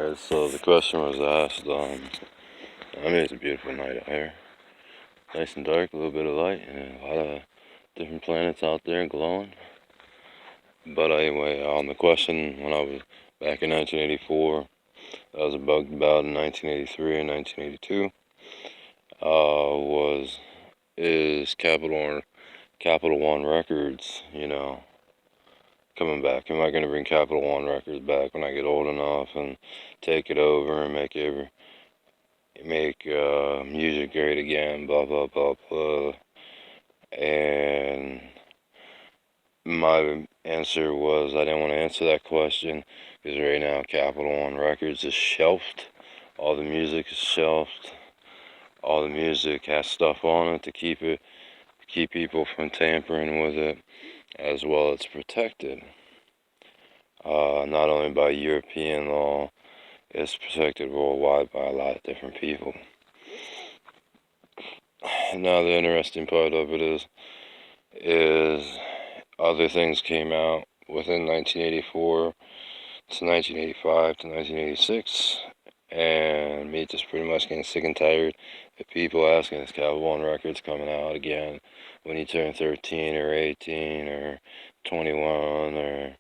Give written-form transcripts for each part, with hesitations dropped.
Alright, so the question was asked, I mean, it's a beautiful night out here. Nice and dark, a little bit of light, and a lot of different planets out there glowing. But anyway, the question when I was back in 1984, I was bugged about in 1983 and 1982, is Capital One Records, coming back? Am I going to bring Capital One Records back when I get old enough and take it over and make music great again, blah blah blah blah. And my answer was I didn't want to answer that question because right now Capital One Records is shelved. All the music is shelved. All the music has stuff on it to keep people from tampering with it, as well as protected. Not only by European law, it's protected worldwide by a lot of different people. Now the interesting part of it is other things came out within 1984 to 1985 to 1986, and me just pretty much getting sick and tired of people asking, is Capital One Records coming out again when you turn 13 or 18 or 21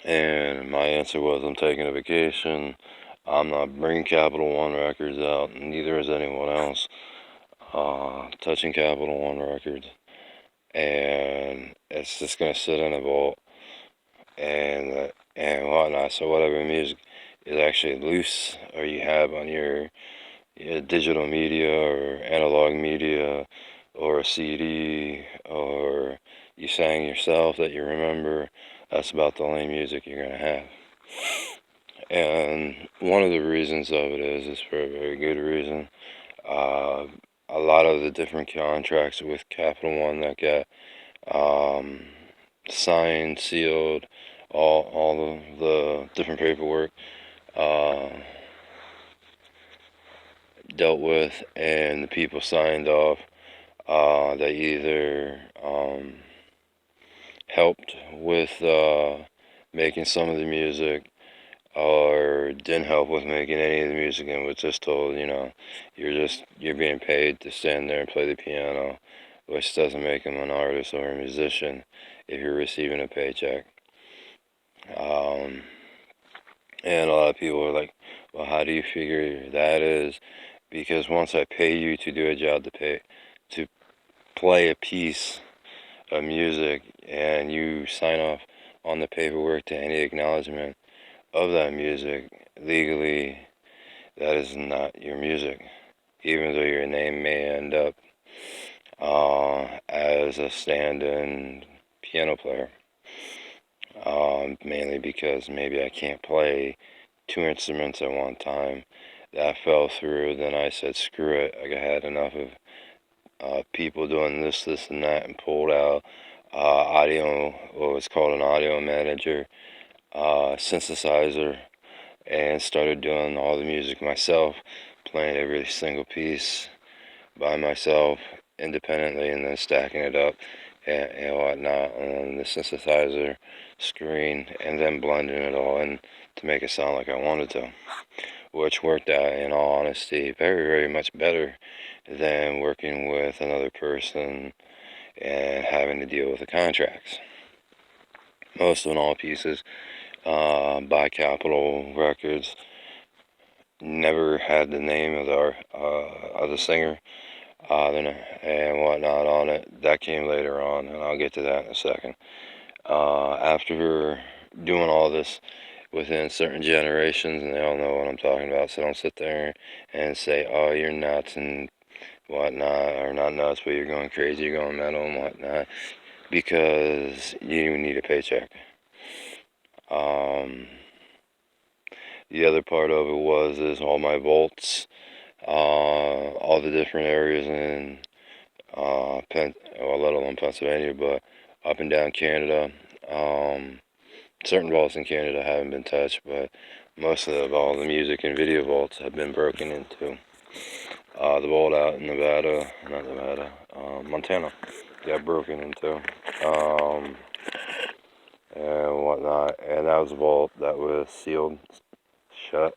and my answer was, I'm taking a vacation. I'm not bringing Capital One Records out, and neither is anyone else touching Capital One Records. And it's just gonna sit in a vault and whatnot. So whatever music is actually loose or you have on your digital media or analog media or a CD or you sang yourself that you remember, that's about the only music you're gonna have. And one of the reasons of it is for a very good reason. A lot of the different contracts with Capital One that got signed, sealed, all of the different paperwork dealt with, and the people signed off. They either helped with making some of the music, or didn't help with making any of the music, and was just told, you're being paid to stand there and play the piano, which doesn't make him an artist or a musician if you're receiving a paycheck. And a lot of people are like, well, how do you figure that is? Because once I pay you to do a job, to play a piece of music, and you sign off on the paperwork to any acknowledgement of that music, legally, that is not your music, even though your name may end up as a stand-in piano player. Mainly because maybe I can't play two instruments at one time. That fell through. Then I said, screw it. I had enough of people doing this, and that, and pulled out what was called an audio manager, synthesizer, and started doing all the music myself, playing every single piece by myself, independently, and then stacking it up and whatnot on the synthesizer screen, and then blending it all in to make it sound like I wanted to, which worked out, in all honesty, very, very much better than working with another person and having to deal with the contracts. Most of all pieces by Capitol Records never had the name of the singer and whatnot on it. That came later on, and I'll get to that in a second. After doing all this within certain generations, and they all know what I'm talking about, so don't sit there and say, oh, you're nuts and whatnot, or not nuts, but you're going crazy, you're going mental and whatnot, because you need a paycheck. The other part of it is all my vaults, all the different areas in let alone Pennsylvania, but up and down Canada. Certain vaults in Canada haven't been touched, but most of all the music and video vaults have been broken into. The vault out in Montana, got broken into, and whatnot, and that was a vault that was sealed, shut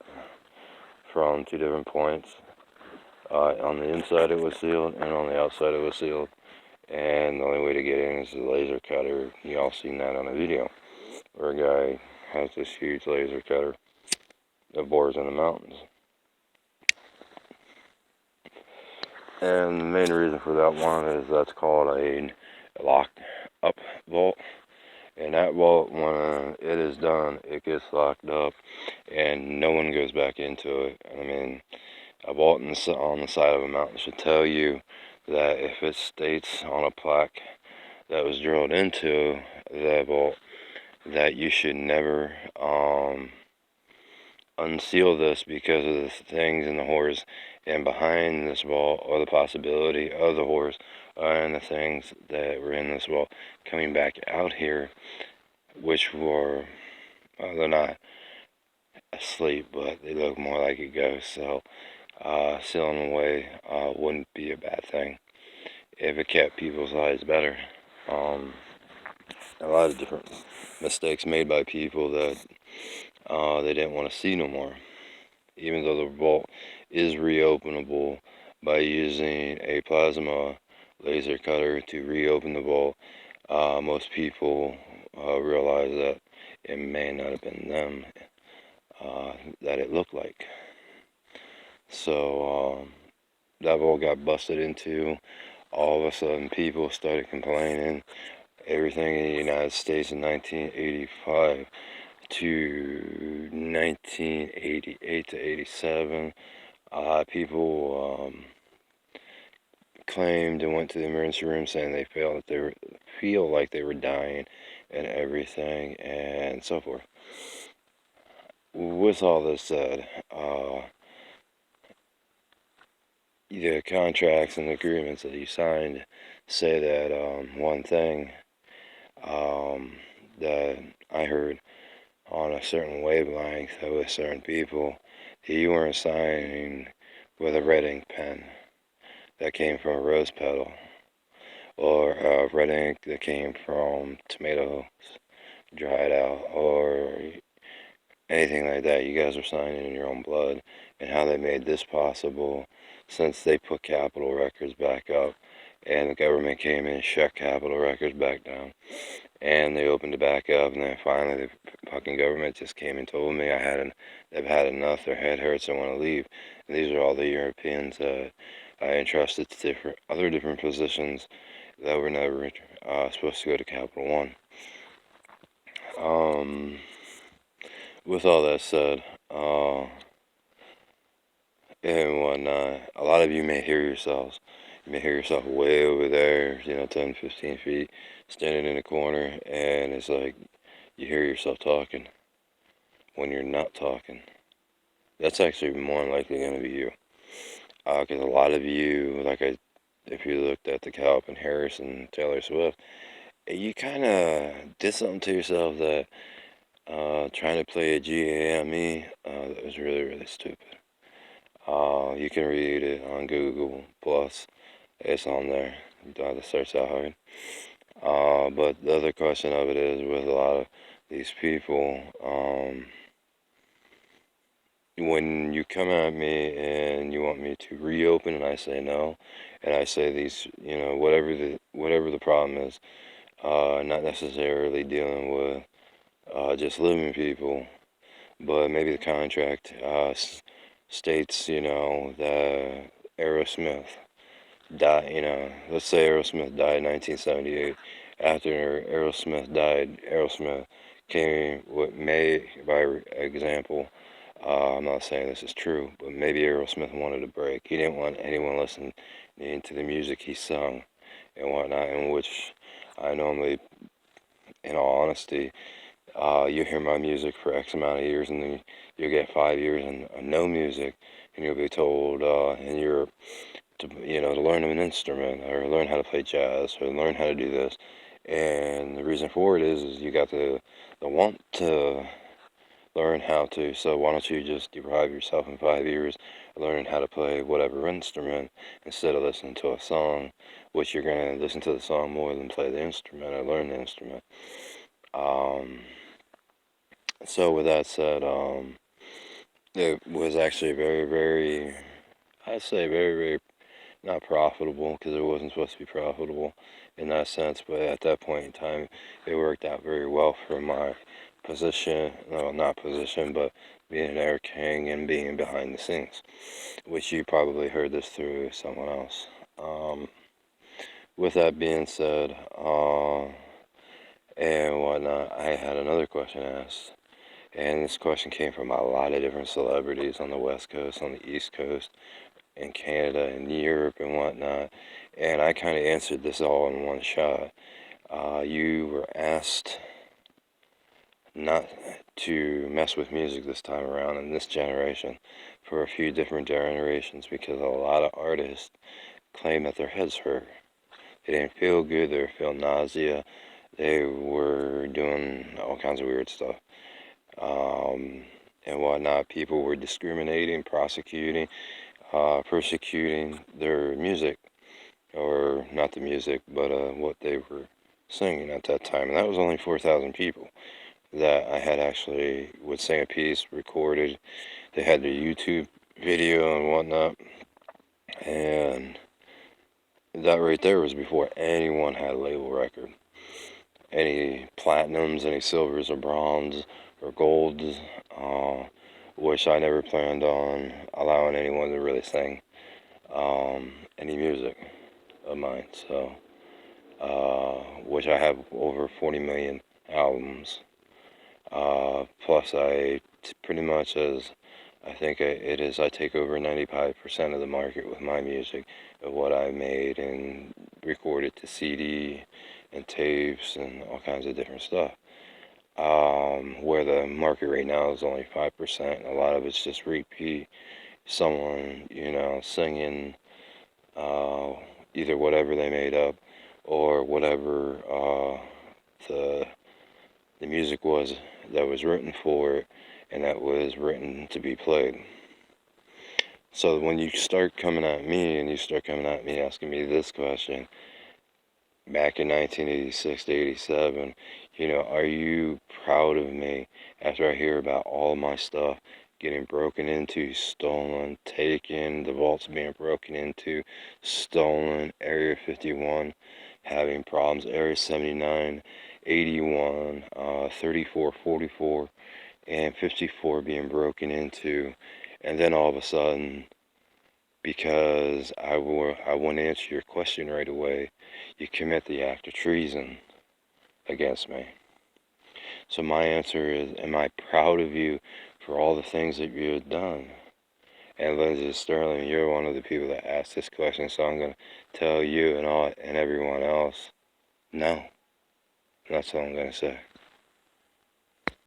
from 2 different points. On the inside it was sealed, and on the outside it was sealed. And the only way to get in is the laser cutter. You all seen that on a video, where a guy has this huge laser cutter that bores in the mountains. And the main reason for that one is that's called a locked up vault. And that vault, when it is done, it gets locked up and no one goes back into it. I mean, a vault on the side of a mountain should tell you that if it states on a plaque that was drilled into that vault that you should never unseal this because of the things in the horrors and behind this vault, or the possibility of the horrors and the things that were in this vault coming back out here, which were, they're not asleep, but they look more like a ghost. So sealing them away wouldn't be a bad thing if it kept people's lives better. A lot of different mistakes made by people that they didn't want to see no more. Even though the vault is reopenable by using a plasma laser cutter to reopen the vault, most people realize that it may not have been them that it looked like. So that vault got busted into. All of a sudden people started complaining. Everything in the United States in 1985 to 1988 to 87, people claimed and went to the emergency room saying they feel like they were dying and everything and so forth. With all this said, the contracts and agreements that you signed say that one thing that I heard on a certain wavelength with certain people, that you weren't signing with a red ink pen that came from a rose petal, or red ink that came from tomatoes dried out, or anything like that. You guys were signing in your own blood, and how they made this possible, since they put Capitol Records back up, and the government came in and shut Capitol Records back down, and they opened it back up, and then finally the fucking government just came and told me they've had enough, their head hurts, they want to leave. And these are all the Europeans that I entrusted to other different positions that were never supposed to go to Capital One. With all that said, and whatnot, a lot of you may hear yourselves. You may hear yourself way over there, 10, 15 feet, standing in a corner, and it's like you hear yourself talking when you're not talking. That's actually more than likely going to be you. Because a lot of you, if you looked at the Calvin Harris and Taylor Swift, you kind of did something to yourself that trying to play a GAME, that was really, really stupid. You can read it on Google Plus. It's on there. You don't have to search that hard. But the other question of it is, with a lot of these people, when you come at me and you want me to reopen, and I say no, and I say these, whatever the problem is, not necessarily dealing with just living people, but maybe the contract states, that Aerosmith died, let's say Aerosmith died in 1978. After Aerosmith died, Aerosmith came with by example, I'm not saying this is true, but maybe Aerosmith wanted a break. He didn't want anyone listening to the music he sung and whatnot, in which I normally, in all honesty, you hear my music for X amount of years, and then you'll get 5 years and no music, and you'll be told in Europe to learn an instrument, or learn how to play jazz, or learn how to do this. And the reason for it is you got the want to learn how to, so why don't you just deprive yourself in 5 years of learning how to play whatever instrument, instead of listening to a song, which you're going to listen to the song more than play the instrument or learn the instrument. So with that said, It was actually I'd say very not profitable, because it wasn't supposed to be profitable in that sense, but at that point in time, it worked out very well for my position, well, not position, but being Eric King and being behind the scenes, which you probably heard this through someone else. With that being said, and whatnot, I had another question asked. And this question came from a lot of different celebrities on the West Coast, on the East Coast, in Canada, and Europe, and whatnot. And I kind of answered this all in one shot. You were asked not to mess with music this time around in this generation for a few different generations, because a lot of artists claim that their heads hurt. They didn't feel good, they were feeling nausea, they were doing all kinds of weird stuff. And whatnot. People were discriminating, prosecuting, persecuting their music, or not the music, but what they were singing at that time. And that was only 4,000 people that I had actually would sing a piece, recorded. They had their YouTube video and whatnot. And that right there was before anyone had a label record. Any platinums, any silvers or bronze or golds, which I never planned on allowing anyone to really sing any music of mine. So, which I have over 40 million albums. Plus, pretty much as I think it is, I take over 95% of the market with my music of what I made and recorded to CD and tapes and all kinds of different stuff. Where the market right now is only 5%. A lot of it's just repeat. Someone, singing either whatever they made up or whatever the music was that was written for it and that was written to be played. So when you start coming at me and you start coming at me asking me this question, back in 1986 to 87, are you proud of me after I hear about all my stuff getting broken into, stolen, taken, the vaults being broken into, stolen, Area 51 having problems, Area 79, 81, 34, 44, and 54 being broken into, and then all of a sudden, because I won't answer your question right away, you commit the act of treason against me. So my answer is, am I proud of you for all the things that you have done? And Lindsey Sterling, you're one of the people that asked this question, so I'm going to tell you and everyone else, no. That's all I'm going to say.